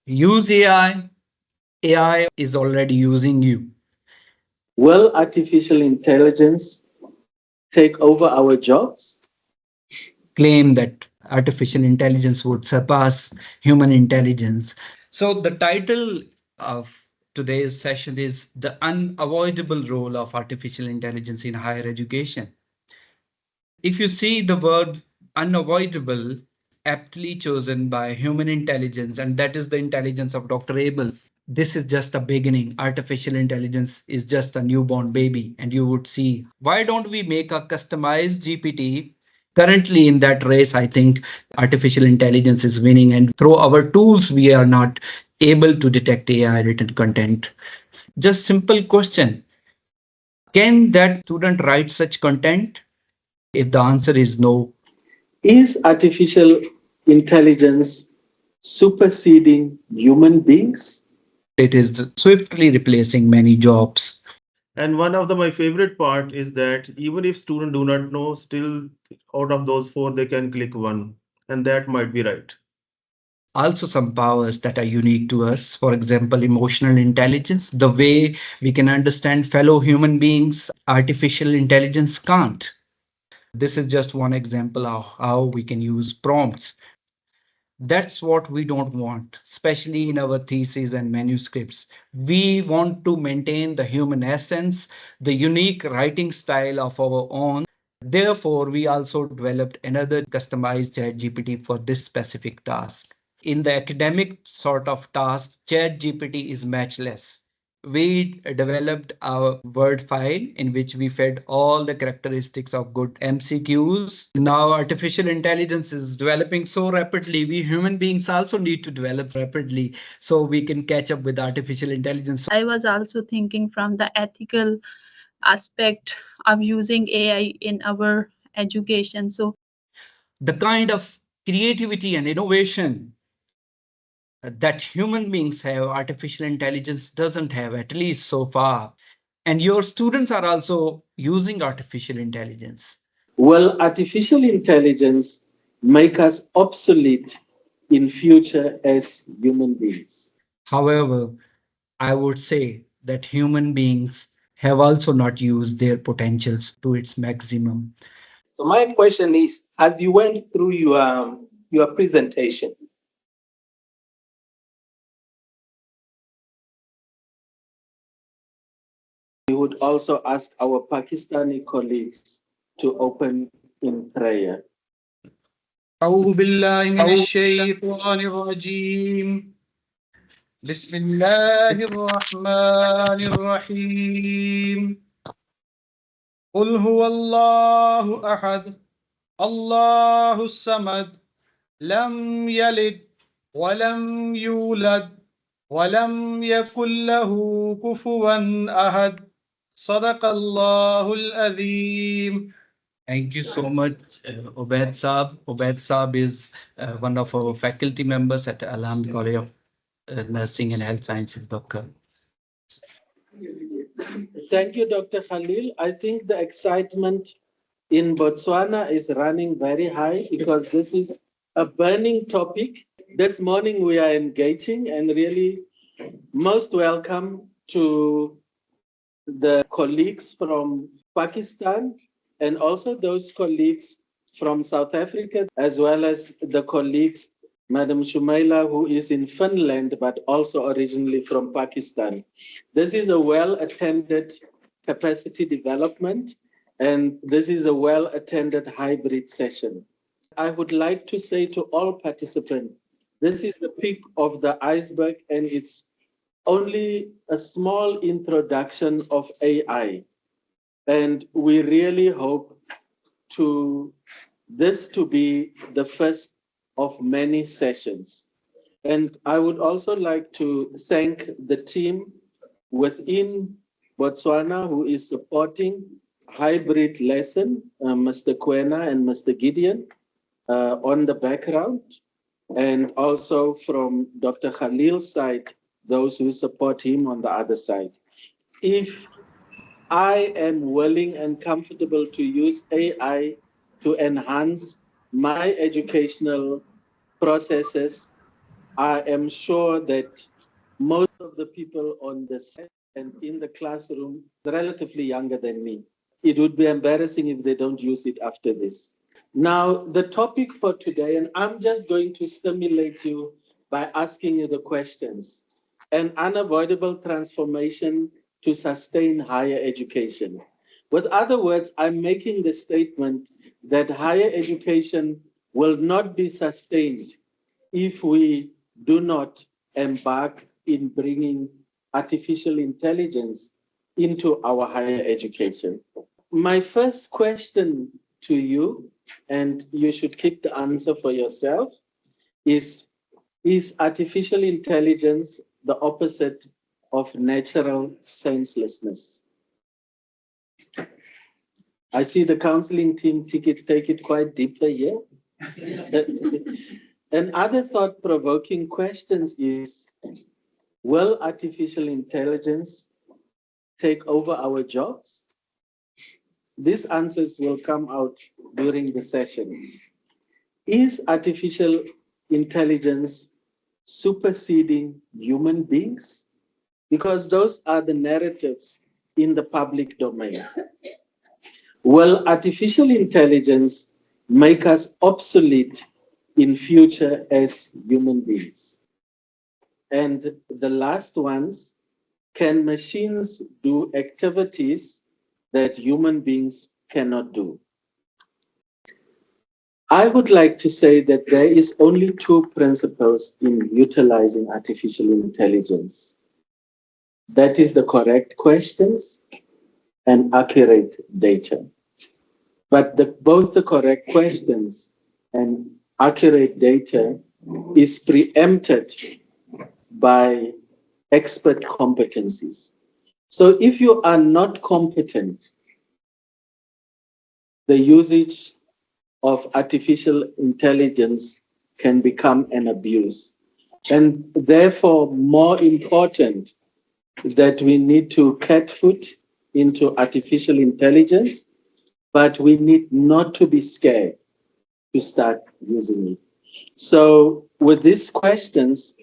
Use AI. AI is already using you. Will artificial intelligence take over our jobs? Claim that artificial intelligence would surpass human intelligence. So, the title of today's session is The Unavoidable Role of Artificial Intelligence in Higher Education. If you see the word unavoidable, aptly chosen by human intelligence, and that is the intelligence of Dr. Abel. This is just a beginning. Artificial intelligence is just a newborn baby, and you would see why don't we make a customized GPT? Currently, in that race, I think artificial intelligence is winning, and through our tools, we are not able to detect AI written content. Just simple question: can that student write such content? If the answer is no, Is artificial intelligence superseding human beings? it is swiftly replacing many jobs. And one of the my favorite part is that even if students do not know, still out of those four, they can click one, and that might be right. Also, some powers that are unique to us. For example, emotional intelligence, the way we can understand fellow human beings, artificial intelligence can't. This is just one example of how we can use prompts. That's what we don't want, especially in our theses and manuscripts. We want to maintain the human essence, the unique writing style of our own. Therefore, we also developed another customized ChatGPT for this specific task. In the academic sort of task, ChatGPT is matchless. We developed a Word file in which we fed all the characteristics of good MCQs. Now, artificial intelligence is developing so rapidly. We human beings also need to develop rapidly so we can catch up with artificial intelligence. I was also thinking from the ethical aspect of using AI in our education. So The kind of creativity and innovation that human beings have, artificial intelligence doesn't have, at least so far. And your students are also using artificial intelligence. Will artificial intelligence make us obsolete in future as human beings? However, I would say that human beings have also not used their potentials to its maximum. So my question is, as you went through your presentation, We would also ask our Pakistani colleagues to open in prayer. أعوذ بالله من الشيطان الرجيم. بسم الله الرحمن الرحيم. قل هو الله أحد الله الصمد لم يلد ولم يولد ولم يكن له كفوا أحد صدق الله العظيم. Thank you so much, Ubaid Saab. Ubaid Saab is one of our faculty members at Alhamd College of Nursing and Health Sciences, Dhaka. Thank you, Dr. Khalil. I think the excitement in Botswana is running very high because this is a burning topic. This morning we are engaging and really most welcome to the colleagues from Pakistan and also those colleagues from South Africa, as well as the colleagues, Madam Shumaila, who is in Finland, but also originally from Pakistan. This is a well-attended capacity development, and this is a well-attended hybrid session. I would like to say to all participants, this is the peak of the iceberg, and it's only a small introduction of AI. And we really hope to this to be the first of many sessions. And I would also like to thank the team within Botswana who is supporting hybrid lesson, Mr. Kwena and Mr. Gideon on the background, and also from Dr. Khalil's side, those who support him on the other side. If I am willing and comfortable to use AI to enhance my educational processes, I am sure that most of the people on the set and in the classroom are relatively younger than me. It would be embarrassing if they don't use it after this. Now, the topic for today, and I'm just going to stimulate you by asking you the questions: an unavoidable transformation to sustain higher education. With other words, I'm making the statement that higher education will not be sustained if we do not embark in bringing artificial intelligence into our higher education. My first question to you, and you should keep the answer for yourself, is artificial intelligence the opposite of natural senselessness? I see the counseling team take it quite deeper here. Another thought provoking questions is: will artificial intelligence take over our jobs? These answers will come out during the session. Is artificial intelligence superseding human beings? Because those are the narratives in the public domain. Will artificial intelligence make us obsolete in future as human beings? And the last ones: can machines do activities that human beings cannot do? I would like to say that there is only two principles in utilizing artificial intelligence. That is the correct questions and accurate data. But both the correct questions and accurate data is preempted by expert competencies. So if you are not competent, the usage of artificial intelligence can become an abuse. And therefore, more important that we need to cat foot into artificial intelligence, but we need not to be scared to start using it. So with these questions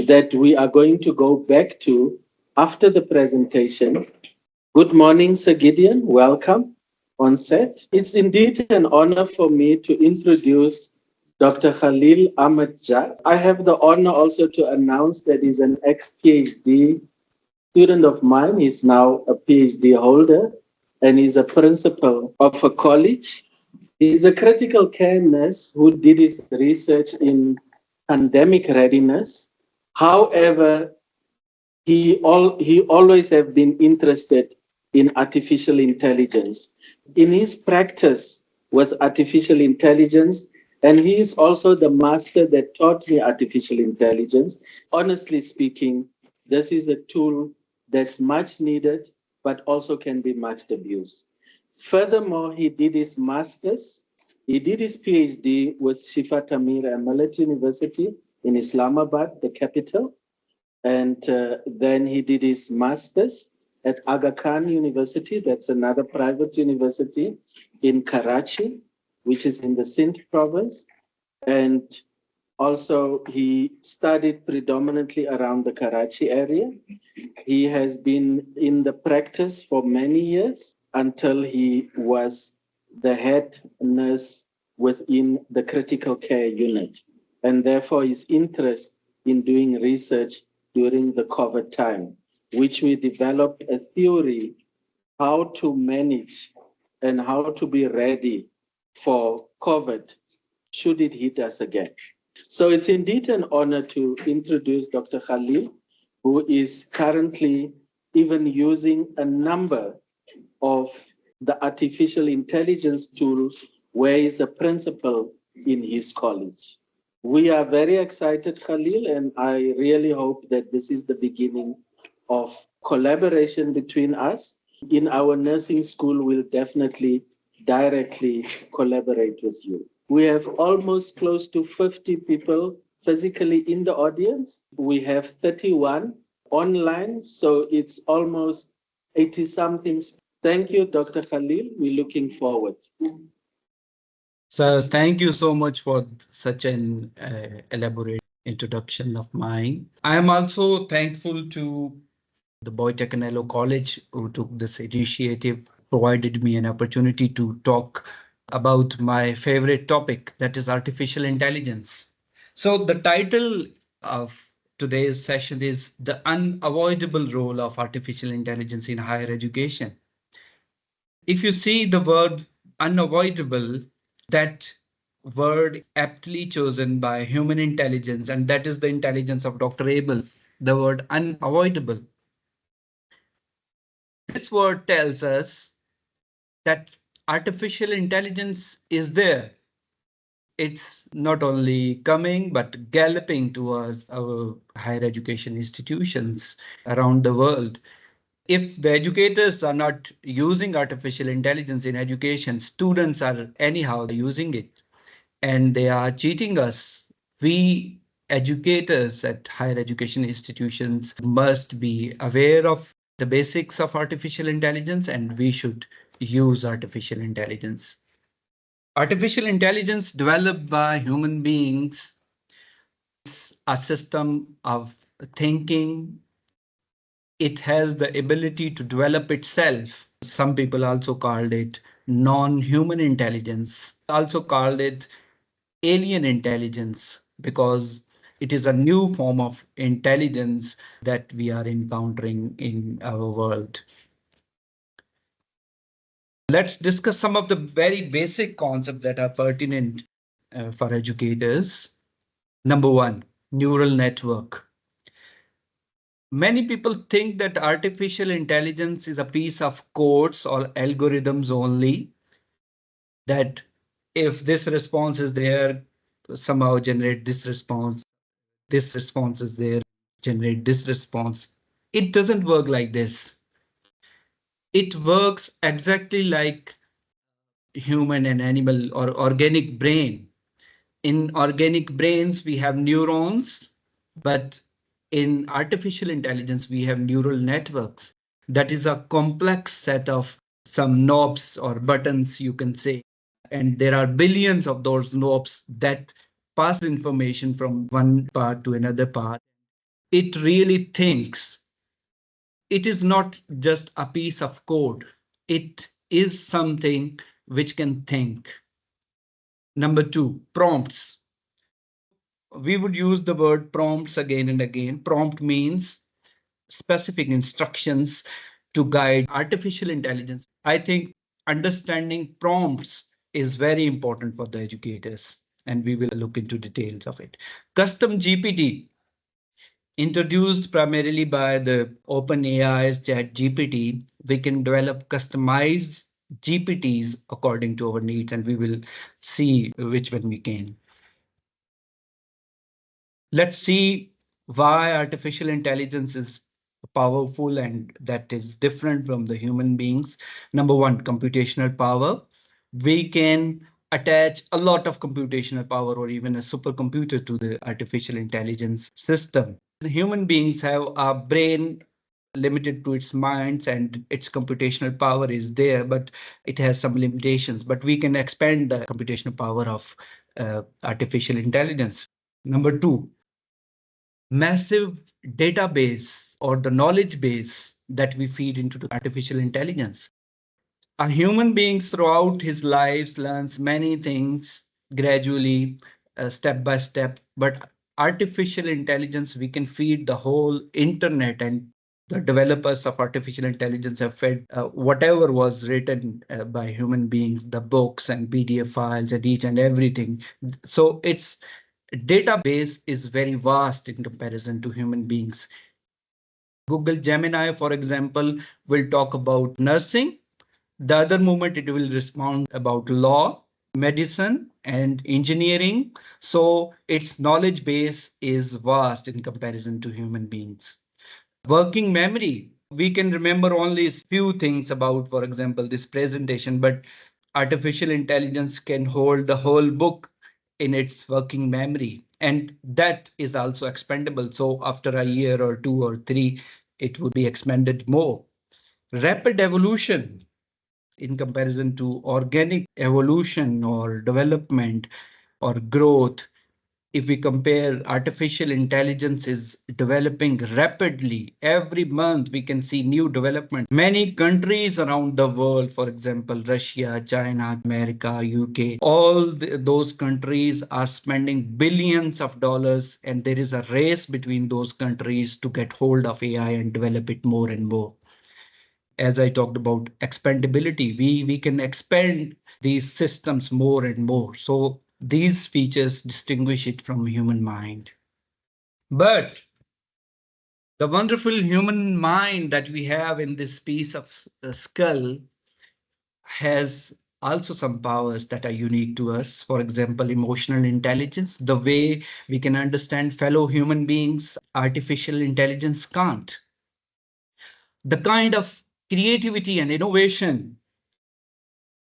that we are going to go back to after the presentation. Good morning, Sir Gideon. Welcome on set. It's indeed an honor for me to introduce Dr. Khalil Ahmed Jak. I have the honor also to announce that he's an ex-PhD student of mine. He's now a PhD holder and he's a principal of a college. He's a critical care nurse who did his research in pandemic readiness. However, he always have been interested in artificial intelligence. In his practice with artificial intelligence, and he is also the master that taught me artificial intelligence. Honestly speaking, this is a tool that's much needed, but also can be much abused. Furthermore, he did his master's. He did his PhD with Shifa Tamir Emilit University in Islamabad, the capital. And then he did his master's at Aga Khan University. That's another private university in Karachi, which is in the Sindh province. And also he studied predominantly around the Karachi area. He has been in the practice for many years until he was the head nurse within the critical care unit. And therefore his interest in doing research during the COVID time, which we developed a theory how to manage and how to be ready for COVID should it hit us again. So it's indeed an honor to introduce Dr. Khalil, who is currently even using a number of the artificial intelligence tools where he's a principal in his college. We are very excited, Khalil, and I really hope that this is the beginning of collaboration between us. In our nursing school, we'll definitely directly collaborate with you. We have almost close to 50 people physically in the audience. We have 31 online, so it's almost 80 something. Thank you, Dr. Khalil. We're looking forward. So thank you so much for such an elaborate introduction of mine. I am also thankful to the Boy Tecanello College who took this initiative, provided me an opportunity to talk about my favorite topic, that is artificial intelligence. So the title of today's session is The Unavoidable Role of Artificial Intelligence in Higher Education. If you see the word unavoidable, that word aptly chosen by human intelligence, and that is the intelligence of Dr. Abel, the word unavoidable. This word tells us that artificial intelligence is there. It's not only coming, but galloping towards our higher education institutions around the world. If the educators are not using artificial intelligence in education, students are anyhow using it and they are cheating us. We educators at higher education institutions must be aware of the basics of artificial intelligence and we should use artificial intelligence. Artificial intelligence developed by human beings is a system of thinking. It has the ability to develop itself. Some people also called it non-human intelligence, also called it alien intelligence, because it is a new form of intelligence that we are encountering in our world. Let's discuss some of the very basic concepts that are pertinent for educators. Number one, neural network. Many people think that artificial intelligence is a piece of codes or algorithms only, that if this response is there, somehow generate this response is there, generate this response. It doesn't work like this. It works exactly like human and animal or organic brain. In organic brains, we have neurons, but in artificial intelligence, we have neural networks. That is a complex set of some knobs or buttons, you can say. And there are billions of those knobs that pass information from one part to another part. It really thinks. It is not just a piece of code. It is something which can think. Number two, prompts. We would use the word prompts again and again. Prompt means specific instructions to guide artificial intelligence. I think understanding prompts is very important for the educators, and we will look into details of it. Custom GPT, introduced primarily by the OpenAI's ChatGPT, we can develop customized GPTs according to our needs, and we will see which one we can. Let's see why artificial intelligence is powerful and that is different from the human beings. Number one, computational power. We can attach a lot of computational power or even a supercomputer to the artificial intelligence system. The human beings have a brain limited to its minds and its computational power is there, but it has some limitations. But we can expand the computational power of artificial intelligence. Number two, massive database or the knowledge base that we feed into the artificial intelligence. A human being throughout his lives learns many things gradually, step by step, but artificial intelligence, we can feed the whole internet, and the developers of artificial intelligence have fed whatever was written by human beings, the books and PDF files and each and everything. So its database is very vast in comparison to human beings. Google Gemini, for example, will talk about nursing. The other moment it will respond about law, medicine, and engineering. So its knowledge base is vast in comparison to human beings. Working memory, we can remember only few things about, for example, this presentation, but artificial intelligence can hold the whole book in its working memory, and that is also expendable. So after a year or two or three, it would be expended more. Rapid evolution in comparison to organic evolution or development or growth. If we compare, artificial intelligence is developing rapidly. Every month we can see new development. Many countries around the world, for example, Russia, China, America, UK, all those countries are spending billions of dollars, and there is a race between those countries to get hold of AI and develop it more and more. As I talked about expandability, we can expand these systems more and more. So these features distinguish it from human mind. But the wonderful human mind that we have in this piece of skull has also some powers that are unique to us. For example, emotional intelligence, the way we can understand fellow human beings, artificial intelligence can't. The kind of creativity and innovation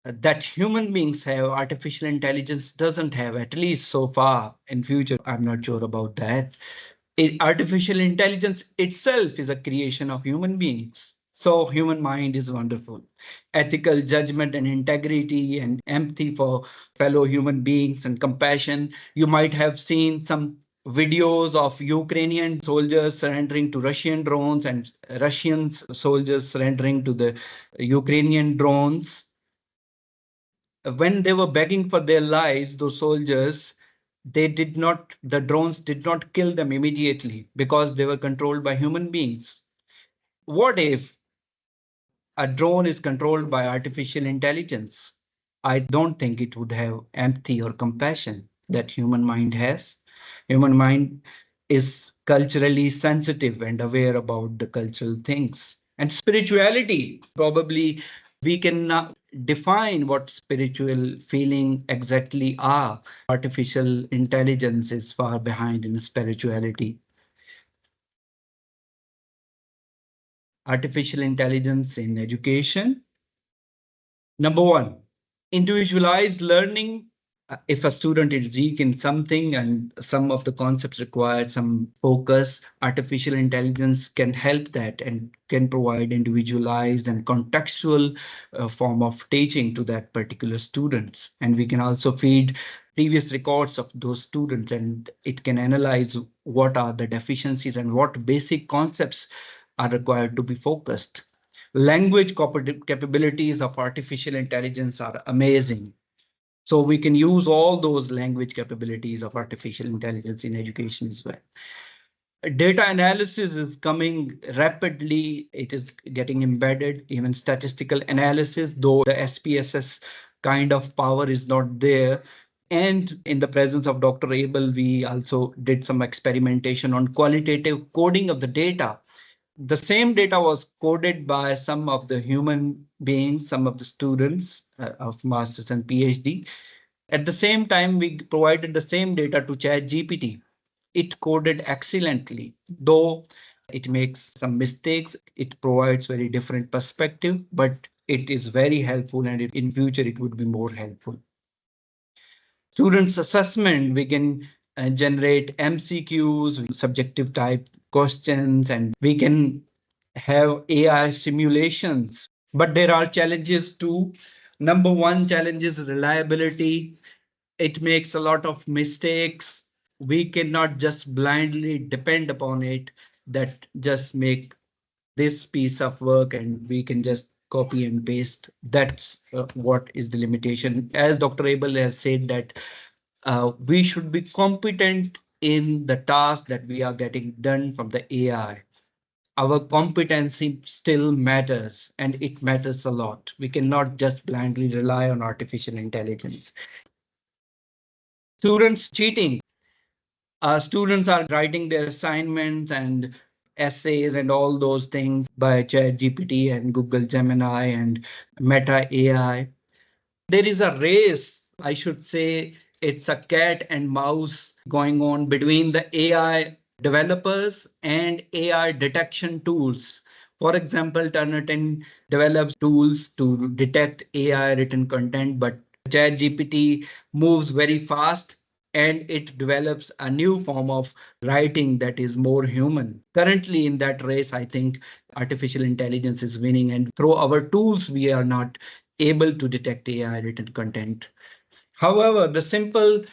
that human beings have, artificial intelligence doesn't have, at least so far. In future, I'm not sure about that. Artificial intelligence itself is a creation of human beings. So human mind is wonderful. Ethical judgment and integrity and empathy for fellow human beings and compassion. You might have seen some videos of Ukrainian soldiers surrendering to Russian drones and Russian soldiers surrendering to the Ukrainian drones. When they were begging for their lives, those soldiers, the drones did not kill them immediately because they were controlled by human beings. What if a drone is controlled by artificial intelligence? I don't think it would have empathy or compassion that human mind has. Human mind is culturally sensitive and aware about the cultural things. And spirituality, probably we can define what spiritual feeling exactly are. Artificial intelligence is far behind in spirituality. Artificial intelligence in education. Number one, individualized learning. If a student is weak in something and some of the concepts require some focus, artificial intelligence can help that and can provide individualized and contextual form of teaching to that particular students. And we can also feed previous records of those students, and it can analyze what are the deficiencies and what basic concepts are required to be focused. Language capabilities of artificial intelligence are amazing. So we can use all those language capabilities of artificial intelligence in education as well. Data analysis is coming rapidly. It is getting embedded, even statistical analysis, though the SPSS kind of power is not there. And in the presence of Dr. Abel, we also did some experimentation on qualitative coding of the data. The same data was coded by some of the human beings, some of the students of masters and PhD. At the same time, we provided the same data to ChatGPT. It coded excellently, though it makes some mistakes. It provides very different perspective, but it is very helpful, and in future it would be more helpful. Students assessment, we can generate MCQs, subjective type questions, and we can have AI simulations. But there are challenges too. Number one challenge is reliability. It makes a lot of mistakes. We cannot just blindly depend upon it, that just make this piece of work and we can just copy and paste. That's what is the limitation. As Dr. Abel has said that we should be competent in the task that we are getting done from the AI. Our competency still matters, and it matters a lot. We cannot just blindly rely on artificial intelligence. Students cheating. Students are writing their assignments and essays and all those things by ChatGPT and Google Gemini and Meta AI. There is a race, I should say, it's a cat and mouse going on between the AI developers and AI detection tools. For example, Turnitin develops tools to detect AI written content, but ChatGPT moves very fast and it develops a new form of writing that is more human. Currently, in that race, I think artificial intelligence is winning, and through our tools, we are not able to detect AI written content. However, the simple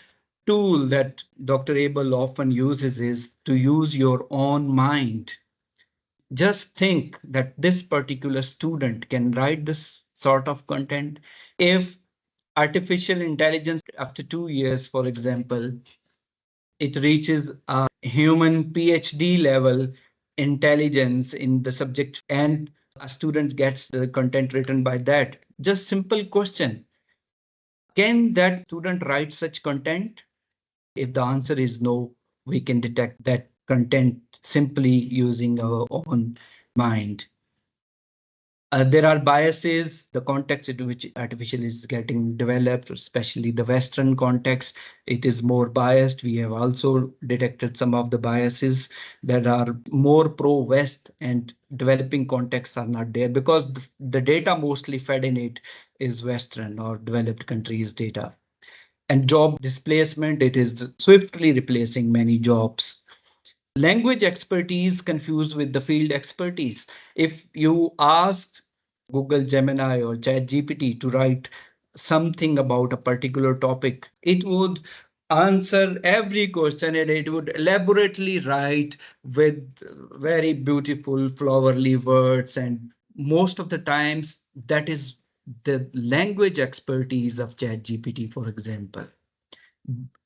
tool that Dr. Abel often uses is to use your own mind. Just think that this particular student can write this sort of content. If artificial intelligence, after 2 years, for example, it reaches a human PhD level intelligence in the subject and a student gets the content written by that. Just simple question. Can that student write such content? If the answer is no, we can detect that content simply using our own mind. There are biases, the context in which artificial is getting developed, especially the Western context, it is more biased. We have also detected some of the biases that are more pro-West and developing contexts are not there because the data mostly fed in it is Western or developed countries data. And job displacement, it is swiftly replacing many jobs. Language expertise confused with the field expertise. If you asked Google Gemini or ChatGPT to write something about a particular topic, it would answer every question and it would elaborately write with very beautiful flowery words. And most of the times, that is the language expertise of ChatGPT, for example.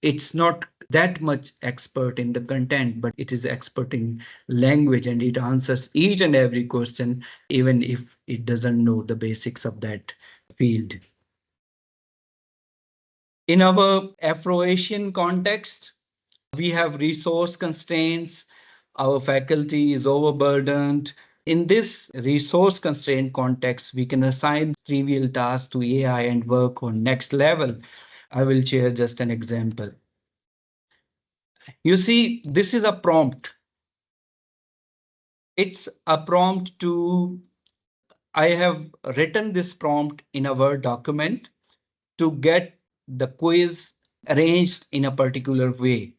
It's not that much expert in the content, but it is expert in language and it answers each and every question, even if it doesn't know the basics of that field. In our Afro-Asian context, we have resource constraints. Our faculty is overburdened. In this resource constraint context, we can assign trivial tasks to AI and work on next level. I will share just an example. You see, this is a prompt. It's a prompt to, I have written this prompt in a Word document to get the quiz arranged in a particular way.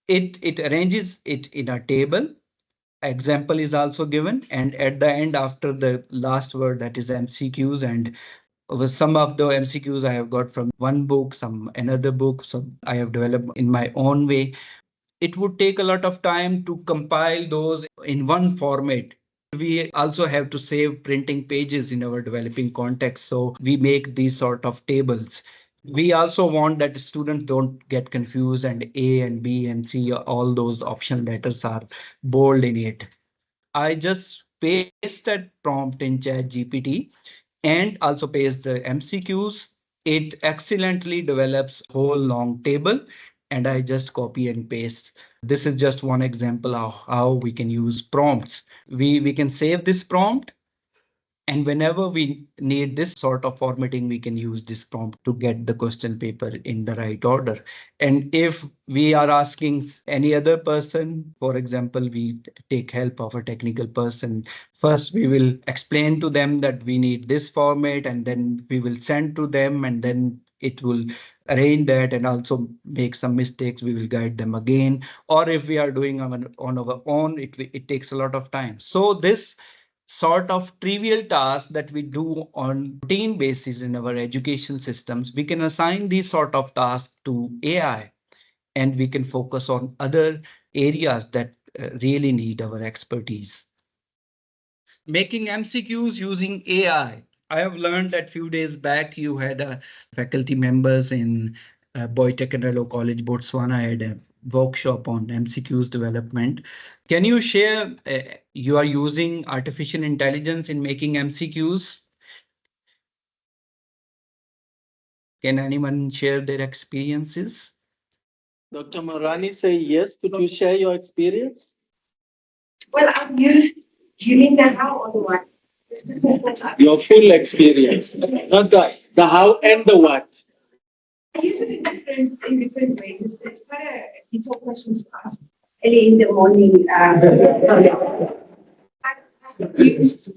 It arranges it in a table. Example is also given. And at the end, after the last word, that is MCQs. And with some of the MCQs I have got from one book, some another book. So I have developed in my own way. It would take a lot of time to compile those in one format. We also have to save printing pages in our developing context. So we make these sort of tables. We also want that students don't get confused and A and B and C, all those option letters are bold in it. I just paste that prompt in ChatGPT and also paste the MCQs. It excellently develops whole long table and I just copy and paste. This is just one example of how we can use prompts. We can save this prompt and whenever we need this sort of formatting, we can use this prompt to get the question paper in the right order. And if we are asking any other person, for example, we take help of a technical person. First, we will explain to them that we need this format, and then we will send to them, and then it will arrange that and also make some mistakes. We will guide them again. Or if we are doing on our own, it takes a lot of time. So this sort of trivial tasks that we do on routine basis in our education systems, we can assign these sort of tasks to AI and we can focus on other areas that really need our expertise. Making MCQs using AI. I have learned that few days back you had a faculty members in Boytekanelo College, Botswana had a workshop on MCQs development. Can you share, you are using artificial intelligence in making MCQs? Can anyone share their experiences? Dr. Morani say yes. Could you share your experience? Well, I've used, do you mean the how or the what? Your full experience, not the how and the what. I use it in different ways. It's quite a detailed question to ask early in the morning. I've used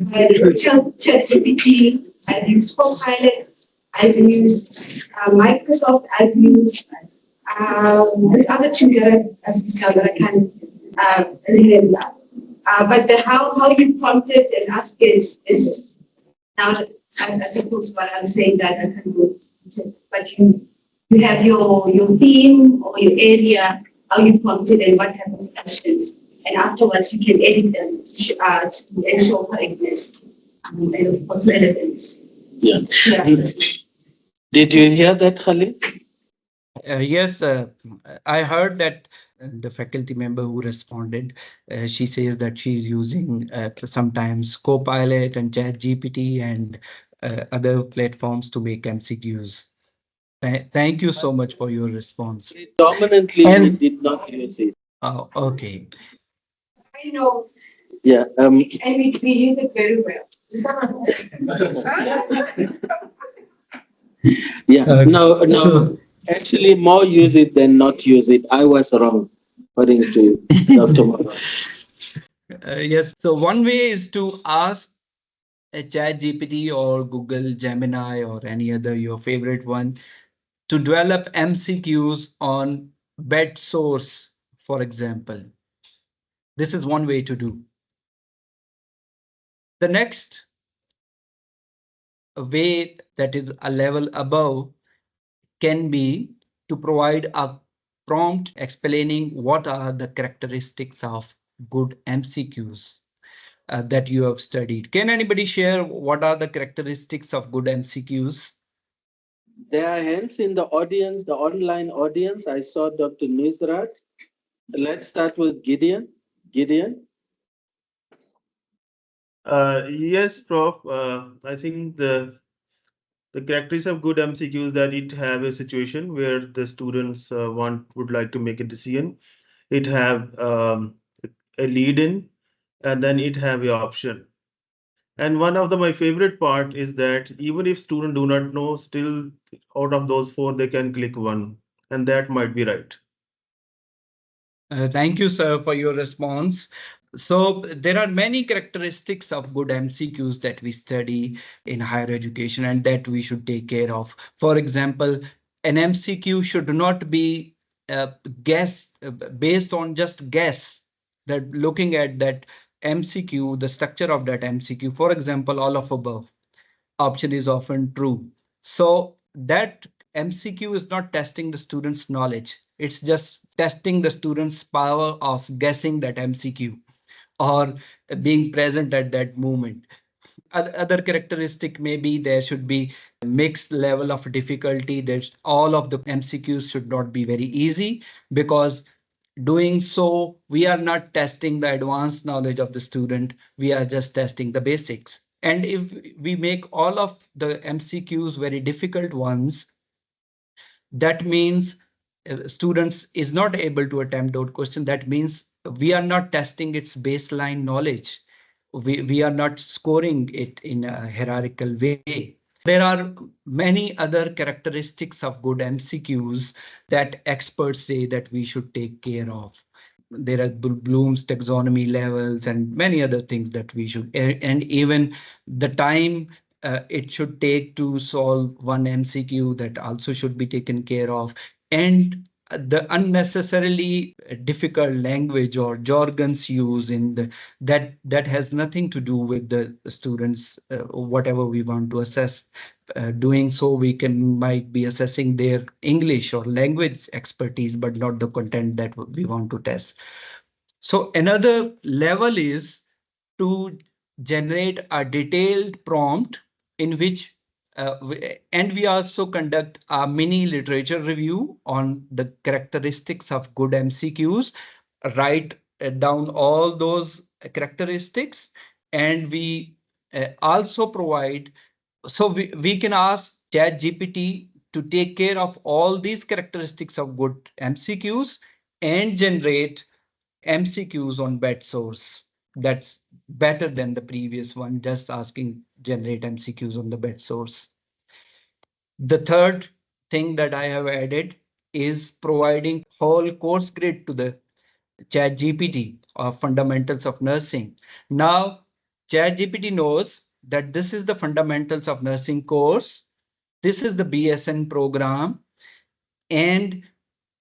ChatGPT, I've used Copilot, I've used Microsoft, I've used there's other two that I can remember. But the how you prompted and ask it is now, I suppose what I'm saying that I can go. But you You have your theme or your area, how you prompt it, and what type of questions. And afterwards, you can edit them to ensure correctness and, of course, relevance. Yeah. Yeah. Did you hear that, Khalid? Yes, I heard that the faculty member who responded, she says that she's using sometimes Copilot and ChatGPT and other platforms to make MCQs. Thank you so much for your response. Predominantly, we And did not use it. okay. I know, Yeah. and we use it very well. Yeah. No, no. So, Actually, more use it than not use it. I was wrong, according to Dr. Mara. yes, so one way is to ask a chat GPT or Google Gemini or any other your favorite one to develop MCQs on bed source, for example. This is one way to do. The next way that is a level above can be to provide a prompt explaining what are the characteristics of good MCQs that you have studied. Can anybody share what are the characteristics of good MCQs? There are hands in the audience, the online audience. I saw Dr. Nusrat. Let's start with Gideon. Gideon. Yes, Prof. I think the characteristics of good MCQs that it have a situation where the students would like to make a decision. It have a lead in, and then it have a option. And one of my favorite part is that even if student do not know, still out of those four they can click one, and that might be right. Thank you, sir, for your response. So there are many characteristics of good MCQs that we study in higher education and that we should take care of. For example, an MCQ should not be guess based on just guess that looking at that MCQ, the structure of that MCQ. For example, all of above option is often true. So that MCQ is not testing the student's knowledge. It's just testing the student's power of guessing that MCQ or being present at that moment. Other characteristic maybe there should be a mixed level of difficulty. There's all of the MCQs should not be very easy because doing so we are not testing the advanced knowledge of the student, we are just testing the basics. And if we make all of the MCQs very difficult ones, that means students is not able to attempt those questions. That means we are not testing its baseline knowledge. We are not scoring it in a hierarchical way. There are many other characteristics of good MCQs that experts say that we should take care of. There are Bloom's taxonomy levels and many other things that we should, and even the time it should take to solve one MCQ that also should be taken care of. And the unnecessarily difficult language or jargons used in that has nothing to do with the students, whatever we want to assess. Doing so, we can might be assessing their English or language expertise, but not the content that we want to test. So another level is to generate a detailed prompt in which and we also conduct a mini literature review on the characteristics of good MCQs, write down all those characteristics, and we also provide, so we can ask ChatGPT to take care of all these characteristics of good MCQs and generate MCQs on bed source. That's better than the previous one, just asking generate MCQs on the bed source. The third thing that I have added is providing whole course grid to the ChatGPT of fundamentals of nursing. Now, ChatGPT knows that this is the fundamentals of nursing course. This is the BSN program, and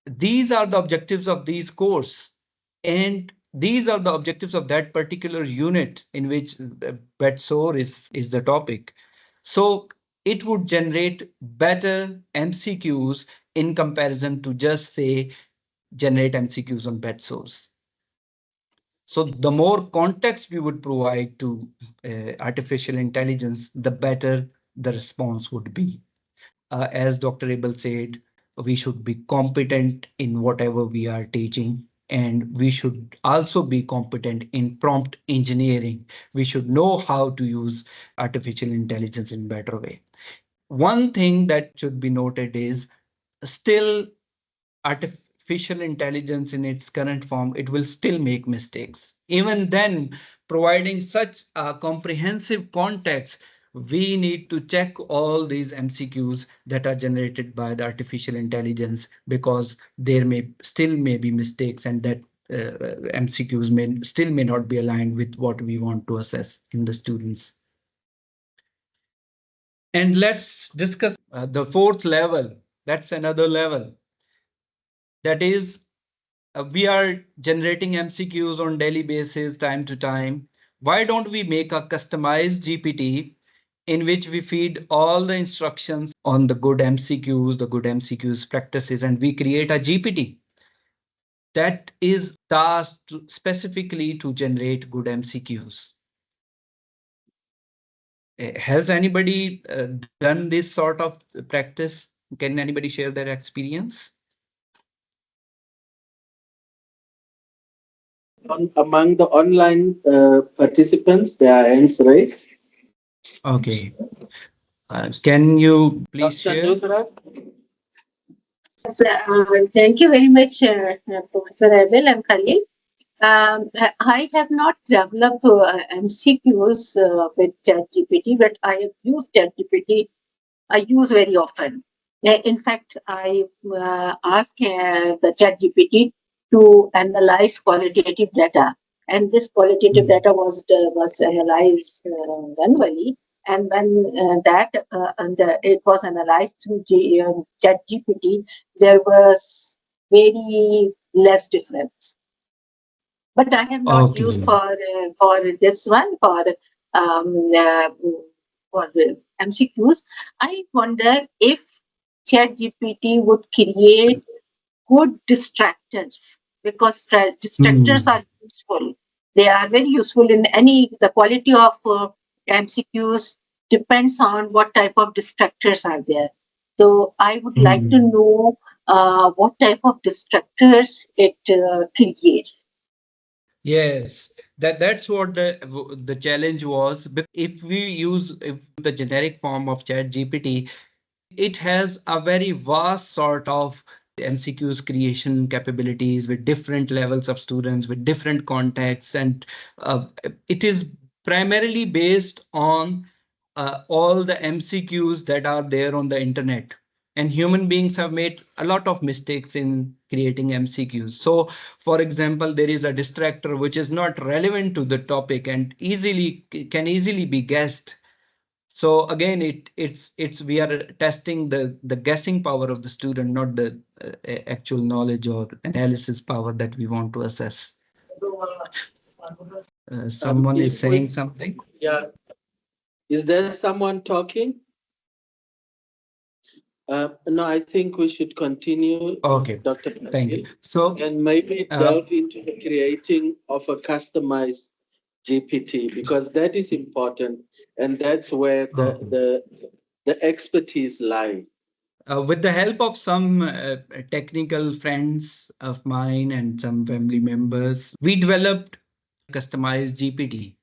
these are the objectives of these course, and these are the objectives of that particular unit in which bedsore is the topic. So it would generate better MCQs in comparison to just say generate MCQs on bed source. So the more context we would provide to artificial intelligence, the better the response would be. As Dr. Abel said, we should be competent in whatever we are teaching, and we should also be competent in prompt engineering. We should know how to use artificial intelligence in better way. One thing that should be noted is still artificial intelligence in its current form, it will still make mistakes. Even then, providing such a comprehensive context, we need to check all these MCQs that are generated by the artificial intelligence, because there may be mistakes, and that MCQs may not be aligned with what we want to assess in the students. And let's discuss the fourth level. That's another level. That is, we are generating MCQs on daily basis, time to time. Why don't we make a customized GPT in which we feed all the instructions on the good MCQs practices, and we create a GPT that is tasked specifically to generate good MCQs. Has anybody done this sort of practice? Can anybody share their experience? Among the online participants, there are hands raised. Okay. Can you please Dr. share? Nusrat? Yes, thank you very much, Professor Abel and Khalil. I have not developed MCQs with ChatGPT, but I have used ChatGPT. I use very often. In fact, I ask the ChatGPT to analyze qualitative data, and this qualitative data was analyzed manually. And when it was analyzed through ChatGPT, there was very less difference. But I have not used for this one um, uh, for MCQs. I wonder if ChatGPT would create good distractors, because distractors are useful. They are very useful in the quality of MCQs depends on what type of distractors are there. So I would like to know what type of distractors it creates. Yes, that's what the challenge was. If the generic form of Chat GPT, it has a very vast sort of MCQs creation capabilities with different levels of students, with different contexts, and it is primarily based on all the MCQs that are there on the internet. And human beings have made a lot of mistakes in creating MCQs. So, for example, there is a distractor which is not relevant to the topic and can easily be guessed. So again, it's we are testing the guessing power of the student, not the actual knowledge or analysis power that we want to assess. Someone is saying something. Yeah. Is there someone talking? No, I think we should continue. Okay, Dr. thank you. Khalil, So and maybe delve into the creating of a customized GPT, because that is important, and that's where the expertise lie. with the help of some technical friends of mine and some family members, we developed customized GPT.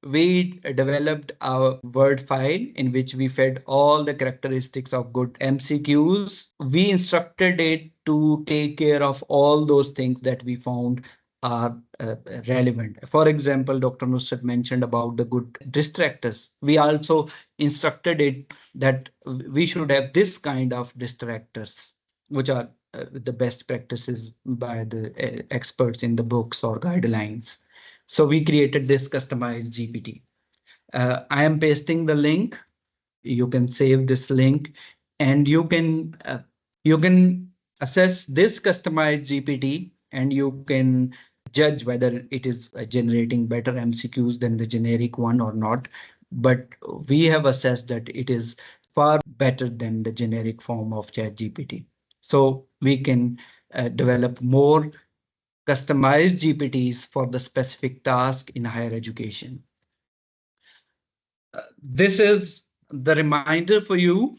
We developed a Word file in which we fed all the characteristics of good MCQs. We instructed it to take care of all those things that we found are relevant. For example, Dr. Nusrat mentioned about the good distractors. We also instructed it that we should have this kind of distractors, which are the best practices by the experts in the books or guidelines. So we created this customized GPT. I am pasting the link. You can save this link, and you can assess this customized GPT, and you can judge whether it is generating better MCQs than the generic one or not. But we have assessed that it is far better than the generic form of ChatGPT. So we can develop more customized GPTs for the specific task in higher education. This is the reminder for you.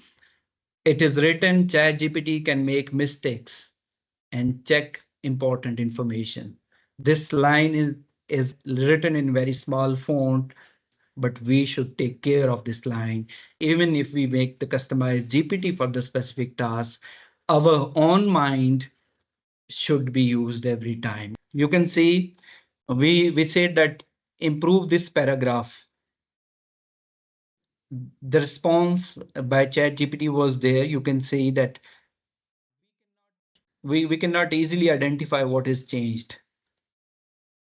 It is written, ChatGPT can make mistakes and check important information. This line is written in very small font, but we should take care of this line. Even if we make the customized GPT for the specific task, our own mind should be used every time. You can see we said that improve this paragraph. The response by ChatGPT was there. You can see that we cannot easily identify what is changed.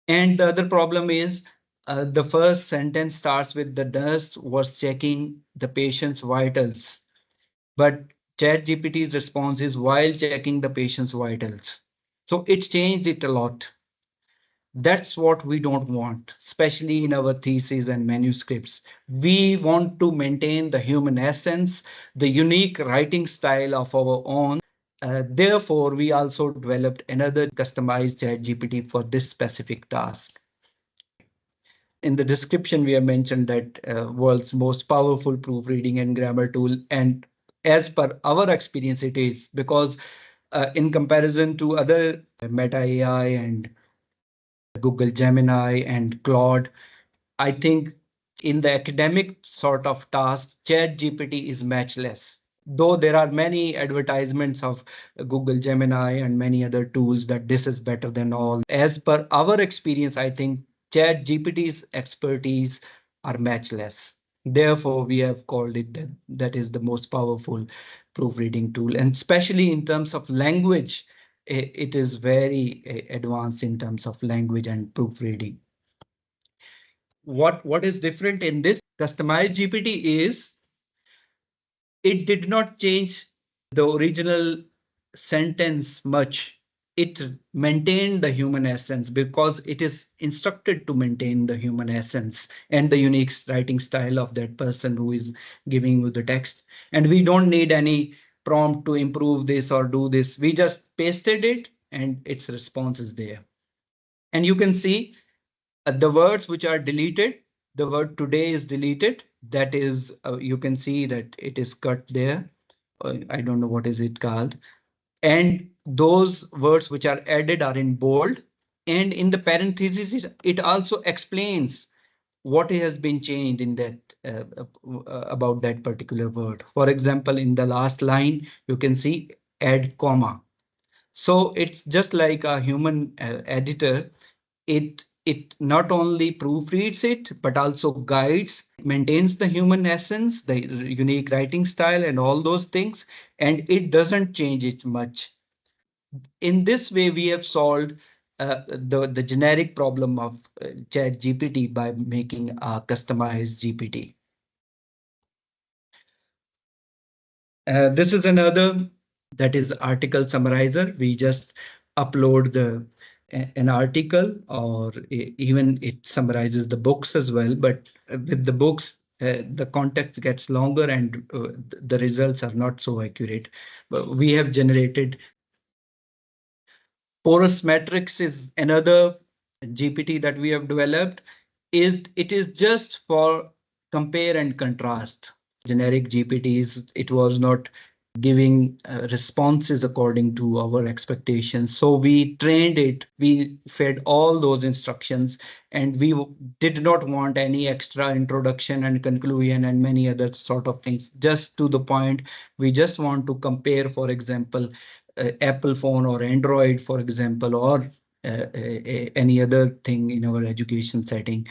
And the other problem is the first sentence starts with the nurse was checking the patient's vitals, but ChatGPT's response is while checking the patient's vitals. So it changed it a lot. That's what we don't want, especially in our theses and manuscripts. We want to maintain the human essence, the unique writing style of our own. Therefore, we also developed another customized ChatGPT for this specific task. In the description, we have mentioned that world's most powerful proofreading and grammar tool. And as per our experience, it is because in comparison to other Meta AI and Google Gemini and Claude, I think in the academic sort of task, ChatGPT is matchless. Though there are many advertisements of Google Gemini and many other tools that this is better than all. As per our experience, I think ChatGPT's expertise are matchless. Therefore, we have called it that is the most powerful proofreading tool. And especially in terms of language, it is very advanced in terms of language and proofreading. What is different in this customized GPT is it did not change the original sentence much. It maintained the human essence because it is instructed to maintain the human essence and the unique writing style of that person who is giving you the text. And we don't need any prompt to improve this or do this. We just pasted it and its response is there. And you can see the words which are deleted, the word today is deleted. That is, you can see that it is cut there. I don't know what is it called. And those words which are added are in bold. And in the parentheses, it also explains what has been changed in that about that particular word. For example, in the last line, you can see add comma. So it's just like a human editor. It not only proofreads it, but also guides, maintains the human essence, the unique writing style, and all those things, and it doesn't change it much. In this way, we have solved the generic problem of Chat GPT by making a customized GPT. This is another, that is article summarizer. We just upload an article, or even it summarizes the books as well. But with the books, the context gets longer and the results are not so accurate. But we have generated porous matrix is another GPT that we have developed. It is just for compare and contrast. Generic GPTs, it was not giving responses according to our expectations. So we trained it, we fed all those instructions, and we did not want any extra introduction and conclusion and many other sort of things. Just to the point, we just want to compare, for example, Apple phone or Android, for example, or any other thing in our education setting.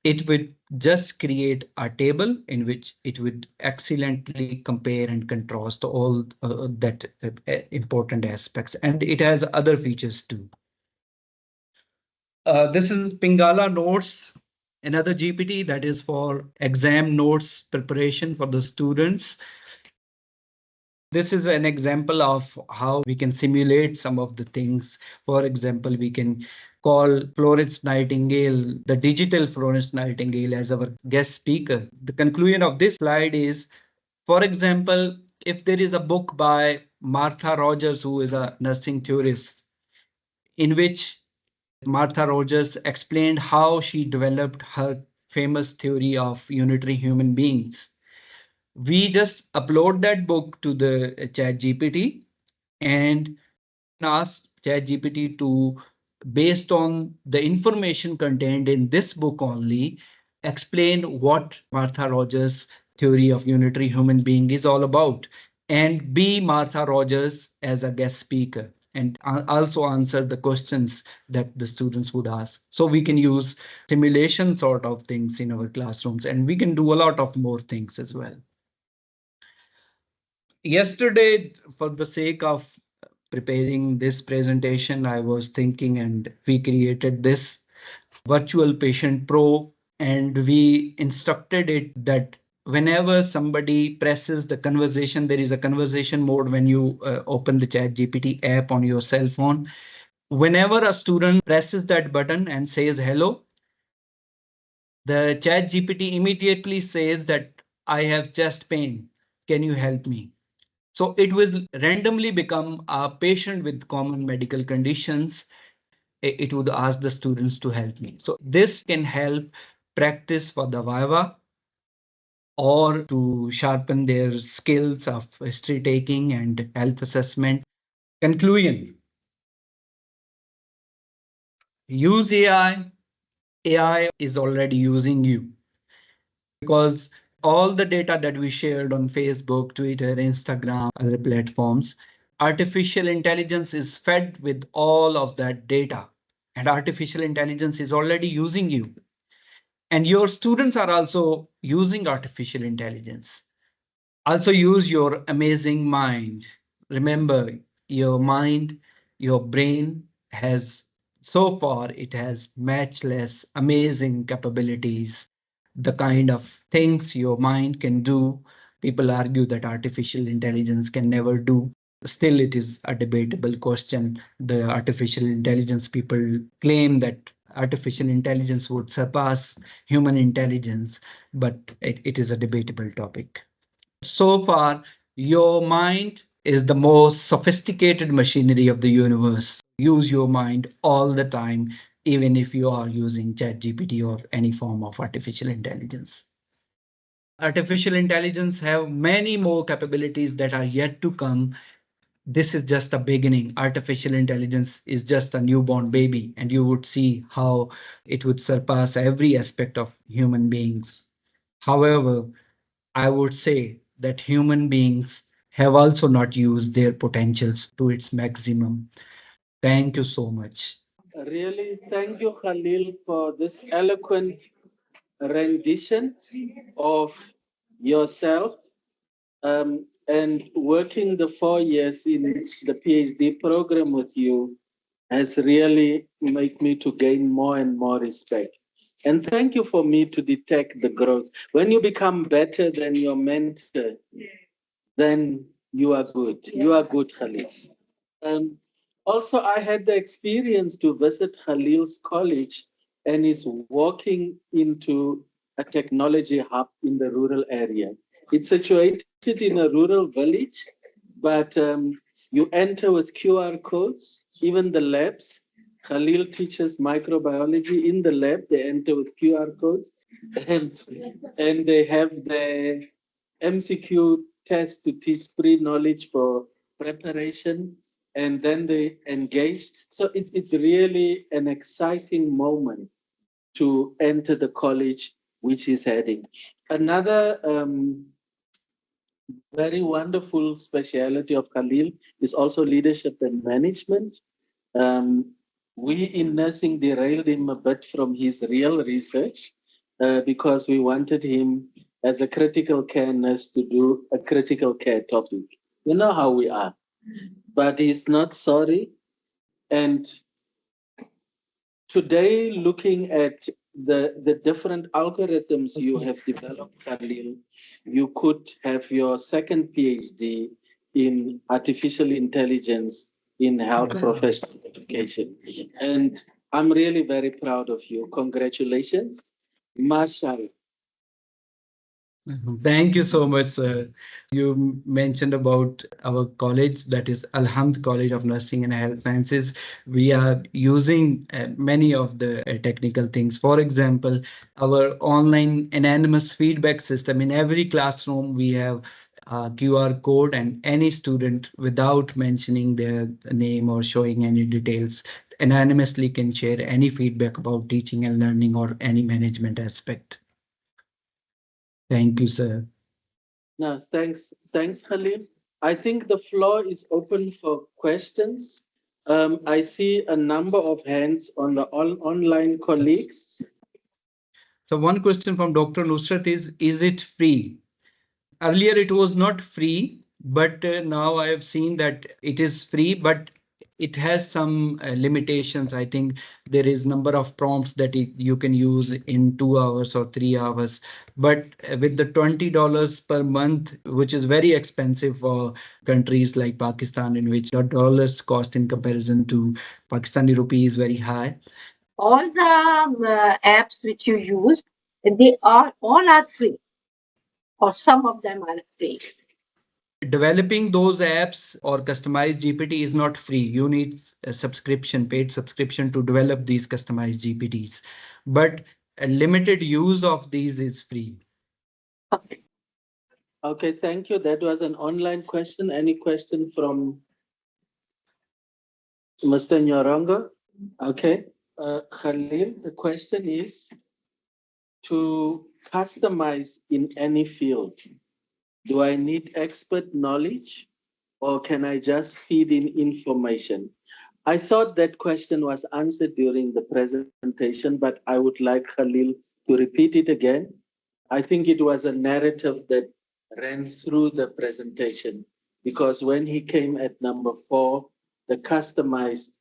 It would just create a table in which it would excellently compare and contrast all that important aspects. And it has other features too. This is Pingala Notes, another GPT that is for exam notes preparation for the students. This is an example of how we can simulate some of the things. For example, we can call Florence Nightingale, the digital Florence Nightingale, as our guest speaker. The conclusion of this slide is, for example, if there is a book by Martha Rogers, who is a nursing theorist, in which Martha Rogers explained how she developed her famous theory of unitary human beings. We just upload that book to the chat GPT and ask ChatGPT to, based on the information contained in this book only, explain what Martha Rogers' theory of unitary human being is all about, and be Martha Rogers as a guest speaker, and also answer the questions that the students would ask. So we can use simulation sort of things in our classrooms, and we can do a lot of more things as well. Yesterday, for the sake of preparing this presentation, I was thinking, and we created this virtual patient pro, and we instructed it that whenever somebody presses the conversation, there is a conversation mode when you open the chat GPT app on your cell phone. Whenever a student presses that button and says hello, the chat GPT immediately says that I have chest pain. Can you help me? So it will randomly become a patient with common medical conditions. It would ask the students to help me. So this can help practice for the Viva or to sharpen their skills of history taking and health assessment. Conclusion: use AI. AI is already using you, because all the data that we shared on Facebook, Twitter, Instagram, other platforms, artificial intelligence is fed with all of that data. And artificial intelligence is already using you. And your students are also using artificial intelligence. Also use your amazing mind. Remember, your mind, your brain has, so far, it has matchless, amazing capabilities. The kind of things your mind can do, people argue that artificial intelligence can never do. Still, it is a debatable question. The artificial intelligence people claim that artificial intelligence would surpass human intelligence, but it is a debatable topic. So far, your mind is the most sophisticated machinery of the universe. Use your mind all the time, even if you are using ChatGPT or any form of artificial intelligence. Artificial intelligence have many more capabilities that are yet to come. This is just a beginning. Artificial intelligence is just a newborn baby, and you would see how it would surpass every aspect of human beings. However, I would say that human beings have also not used their potentials to its maximum. Thank you so much. Really, thank you, Khalil, for this eloquent rendition of yourself, and working the 4 years in the PhD program with you has really made me to gain more and more respect. And thank you for me to detect the growth. When you become better than your mentor, then you are good. You are good, Khalil. Um, Also, I had the experience to visit Khalil's college, and is walking into a technology hub in the rural area. It's situated in a rural village, but you enter with QR codes, even the labs. Khalil teaches microbiology in the lab. They enter with QR codes, and, and they have the MCQ test to teach pre-knowledge for preparation, and then they engage. So it's really an exciting moment to enter the college which is heading. Another very wonderful speciality of Khalil is also leadership and management. Um, we in nursing derailed him a bit from his real research because we wanted him as a critical care nurse to do a critical care topic. You know how we are. But he's not sorry. And today, looking at the different algorithms you have developed, Khalil, you could have your second PhD in artificial intelligence in health professional education. And I'm really very proud of you. Congratulations. Mashallah. Thank you so much, sir. You mentioned about our college, that is Alhamd College of Nursing and Health Sciences. We are using many of the technical things. For example, our online anonymous feedback system. In every classroom, we have a QR code, and any student, without mentioning their name or showing any details, anonymously can share any feedback about teaching and learning or any management aspect. Thank you, sir. No, thanks, Khalil. I think the floor is open for questions. I see a number of hands on the online colleagues. So one question from Dr. Nusrat is it free? Earlier it was not free, but now I have seen that it is free, but it has some limitations. I think there is number of prompts that you can use in 2 hours or 3 hours. But with the $20 per month, which is very expensive for countries like Pakistan, in which the dollars cost in comparison to Pakistani rupee is very high. All the apps which you use, they are all are free, or some of them are free. Developing those apps or customized GPT is not free. You need a subscription, paid subscription to develop these customized GPTs. But a limited use of these is free. Okay. Okay, thank you. That was an online question. Any question from Mr. Nyarongo? Okay. Khalil, the question is to customize in any field. Do I need expert knowledge or can I just feed in information? I thought that question was answered during the presentation, but I would like Khalil to repeat it again. I think it was a narrative that ran through the presentation because when he came at number 4, the customized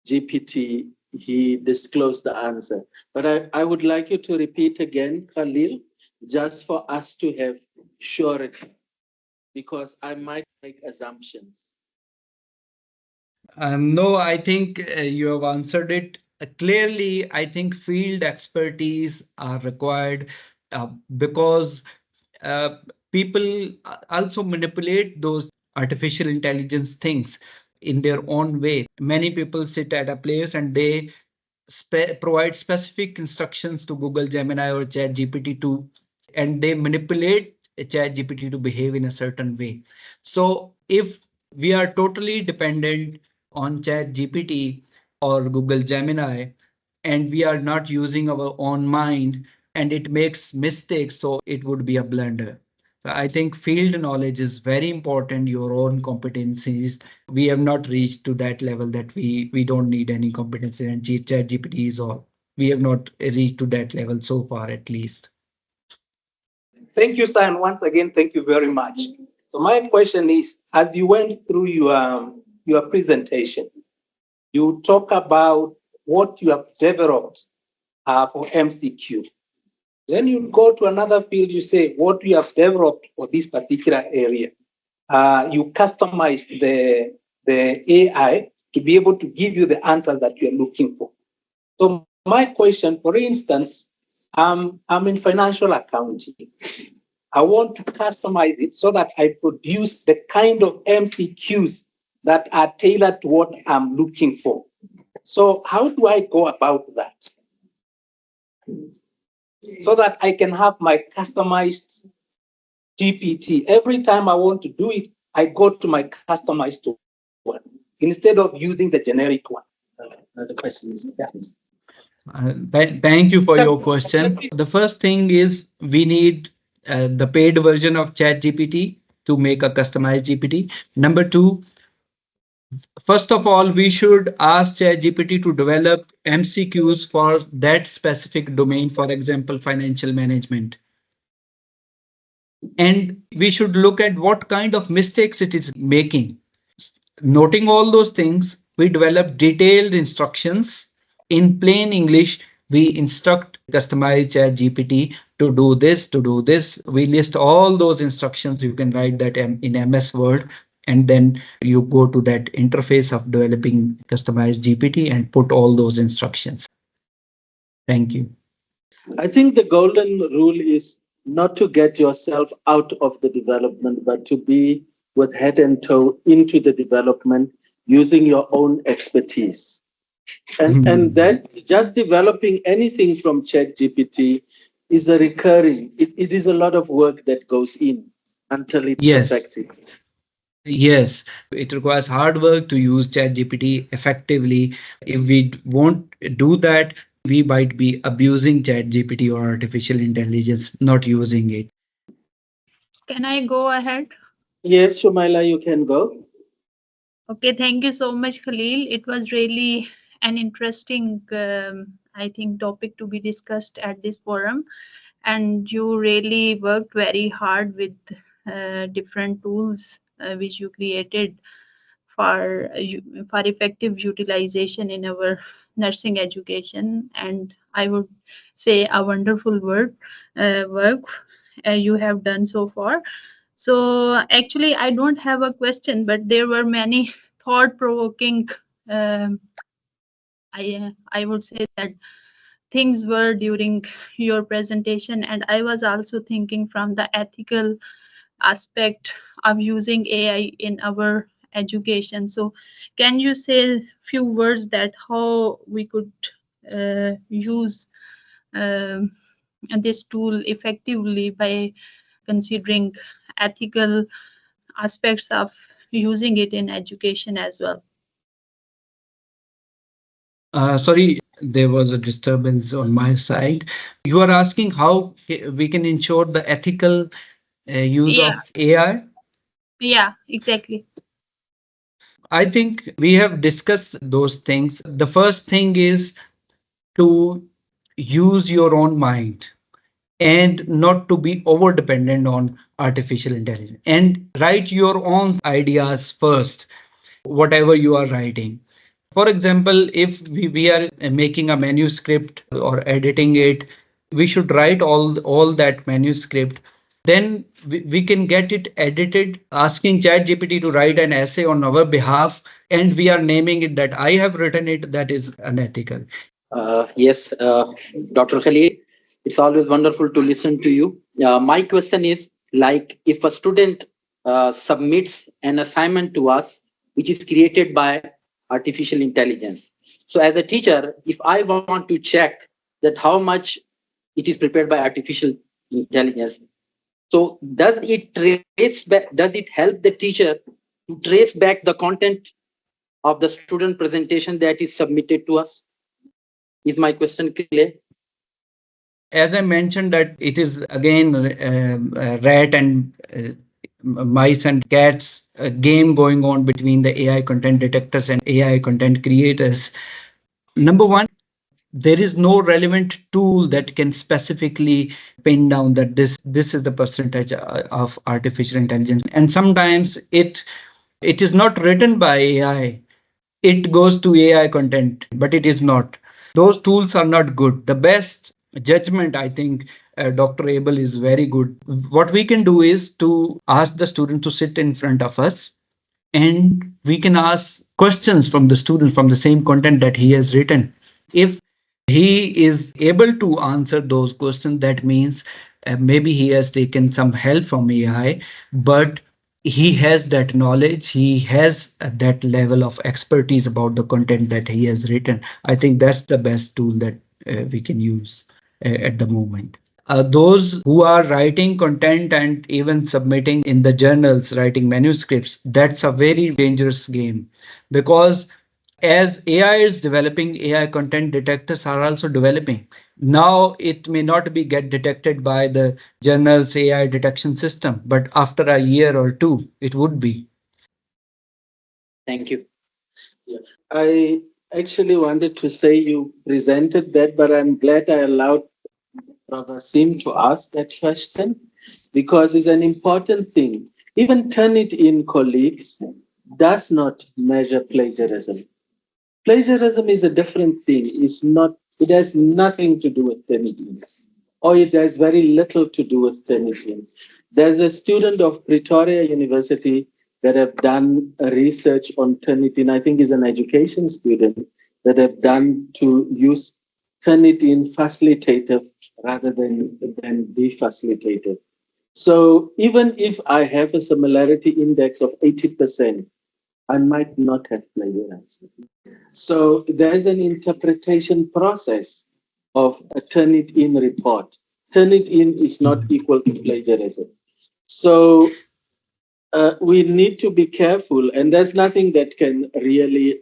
GPT, he disclosed the answer. But I would like you to repeat again, Khalil, just for us to have surety, because I might make assumptions. No, I think you have answered it. Clearly, I think field expertise are required because uh, people also manipulate those artificial intelligence things in their own way. Many people sit at a place and they provide specific instructions to Google Gemini or ChatGPT to, and they manipulate ChatGPT to behave in a certain way. So if we are totally dependent on ChatGPT or Google Gemini, and we are not using our own mind, and it makes mistakes, so it would be a blunder. So I think field knowledge is very important, your own competencies. We have not reached to that level that we don't need any competency and chat GPTs, or we have not reached to that level so far at least. Thank you, sir. And once again, thank you very much. So my question is, as you went through your presentation, you talk about what you have developed for MCQ. Then you go to another field, you say what you have developed for this particular area. You customize the AI to be able to give you the answers that you're looking for. So my question, for instance, I'm in financial accounting. I want to customize it so that I produce the kind of MCQs that are tailored to what I'm looking for. So how do I go about that? So that I can have my customized GPT. Every time I want to do it, I go to my customized one instead of using the generic one. The question is, yeah. Thank you for your question. The first thing is we need the paid version of ChatGPT to make a customized GPT. Number two, first of all, we should ask ChatGPT to develop MCQs for that specific domain, for example, financial management. And we should look at what kind of mistakes it is making. Noting all those things, we develop detailed instructions in plain English. We instruct customized chat GPT to do this, to do this. We list all those instructions. You can write that in MS Word, and then you go to that interface of developing customized GPT and put all those instructions. Thank you. I think the golden rule is not to get yourself out of the development, but to be with head and toe into the development using your own expertise. And then just developing anything from ChatGPT is a recurring, it is a lot of work that goes in until it Yes. perfects it. Yes, it requires hard work to use ChatGPT effectively. If we won't do that, we might be abusing ChatGPT or artificial intelligence, not using it. Can I go ahead? Yes, Shumaila, you can go. Okay, thank you so much, Khalil. It was really an interesting, I think, topic to be discussed at this forum. And you really worked very hard with different tools which you created for effective utilization in our nursing education. And I would say a wonderful work you have done so far. So actually, I don't have a question, but there were many thought-provoking. Um, I would say that things were during your presentation, and I was also thinking from the ethical aspect of using AI in our education. So, can you say few words that how we could use um, this tool effectively by considering ethical aspects of using it in education as well? Sorry, there was a disturbance on my side. You are asking how we can ensure the ethical use Yeah, of AI? yeah, exactly. I think we have discussed those things. The first thing is to use your own mind and not to be over dependent on artificial intelligence, and write your own ideas first, whatever you are writing. For example, if we are making a manuscript or editing it, we should write all that manuscript. Then we can get it edited, asking ChatGPT to write an essay on our behalf, and we are naming it that I have written it. That is unethical. Yes, Dr. Khalid, it's always wonderful to listen to you. My question is like if a student submits an assignment to us, which is created by artificial intelligence. So, as a teacher, if I want to check that how much it is prepared by artificial intelligence, so does it trace back? Does it help the teacher to trace back the content of the student presentation that is submitted to us? Is my question clear? As I mentioned, that it is again rat and mice and cats game going on between the AI content detectors and AI content creators. Number one, there is no relevant tool that can specifically pin down that this is the percentage of artificial intelligence. And sometimes it is not written by AI, it goes to AI content, but it is not. Those tools are not good. The best judgment, I think, Dr. Abel is very good. What we can do is to ask the student to sit in front of us, and we can ask questions from the student from the same content that he has written. If he is able to answer those questions, that means maybe he has taken some help from AI, but he has that knowledge, he has that level of expertise about the content that he has written. I think that's the best tool that we can use at the moment. Those who are writing content and even submitting in the journals, writing manuscripts, that's a very dangerous game, because as AI is developing, AI content detectors are also developing. Now it may not be get detected by the journal's AI detection system, but after a year or two, it would be. Thank you. I actually wanted to say you presented that, but I'm glad I allowed Brother Sim to ask that question because it's an important thing. Even Turnitin, colleagues, does not measure plagiarism. Plagiarism is a different thing. It's not, it has nothing to do with Turnitin, or it has very little to do with Turnitin. There's a student of Pretoria University that have done a research on Turnitin. I think is an education student that have done to use turn it in facilitative rather than defacilitative. So even if I have a similarity index of 80%, I might not have plagiarized. So there's an interpretation process of a Turnitin report. Turnitin is not equal to plagiarism. So we need to be careful, and there's nothing that can really,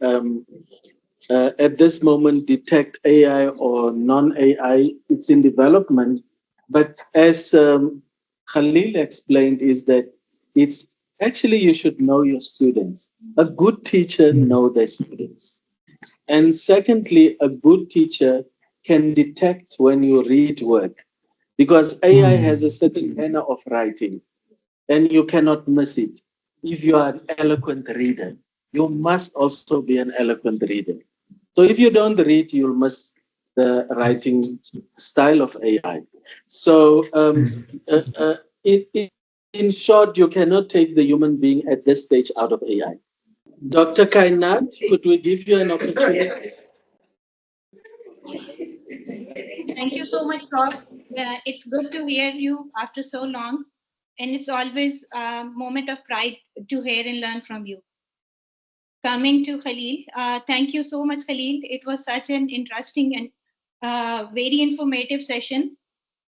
at this moment, detect AI or non-AI. It's in development. But as Khalil explained, is that it's actually you should know your students. A good teacher knows their students. And secondly, a good teacher can detect when you read work because AI has a certain manner of writing and you cannot miss it. If you are an eloquent reader, you must also be an eloquent reader. So if you don't read, you'll miss the writing style of AI. So in short, you cannot take the human being at this stage out of AI. Dr. Kainat, could we give you an opportunity? Thank you so much, Prof. It's good to hear you after so long, and it's always a moment of pride to hear and learn from you. Coming to Khalil, thank you so much, Khalil. It was such an interesting and very informative session,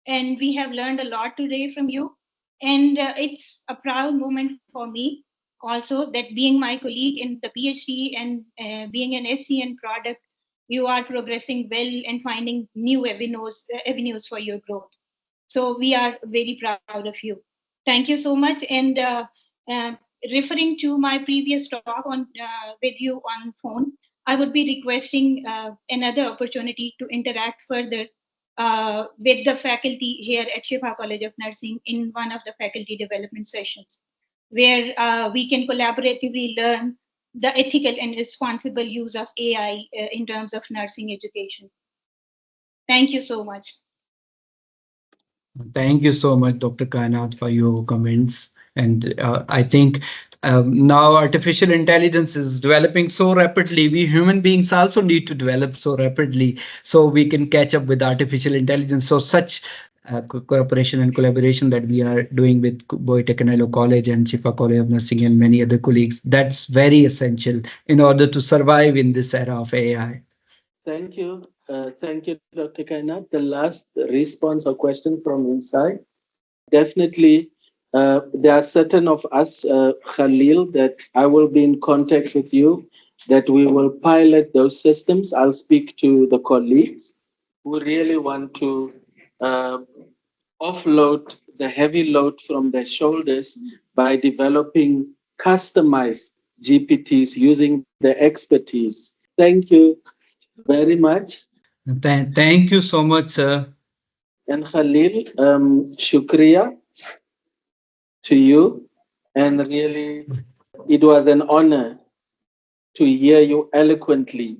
and we have learned a lot today from you. And it's a proud moment for me also that being my colleague in the PhD and being an SCN product, you are progressing well and finding new avenues for your growth. So we are very proud of you. Thank you so much. And uh, referring to my previous talk on with you on phone, I would be requesting another opportunity to interact further with the faculty here at Shifa College of Nursing in one of the faculty development sessions, where we can collaboratively learn the ethical and responsible use of AI in terms of nursing education. Thank you so much. Thank you so much, Dr. Kainat, for your comments. And I think now artificial intelligence is developing so rapidly. We human beings also need to develop so rapidly so we can catch up with artificial intelligence. So such cooperation and collaboration that we are doing with Boy College and Shifa College of Nursing and many other colleagues, that's very essential in order to survive in this era of AI. Thank you. Thank you, Dr. Kainat. The last response or question from inside. Definitely, there are certain of us, Khalil, that I will be in contact with you, that we will pilot those systems. I'll speak to the colleagues who really want to uh, offload the heavy load from their shoulders by developing customized GPTs using their expertise. Thank you very much. Thank you so much, sir. And Khalil, shukriya to you. And really, it was an honor to hear you eloquently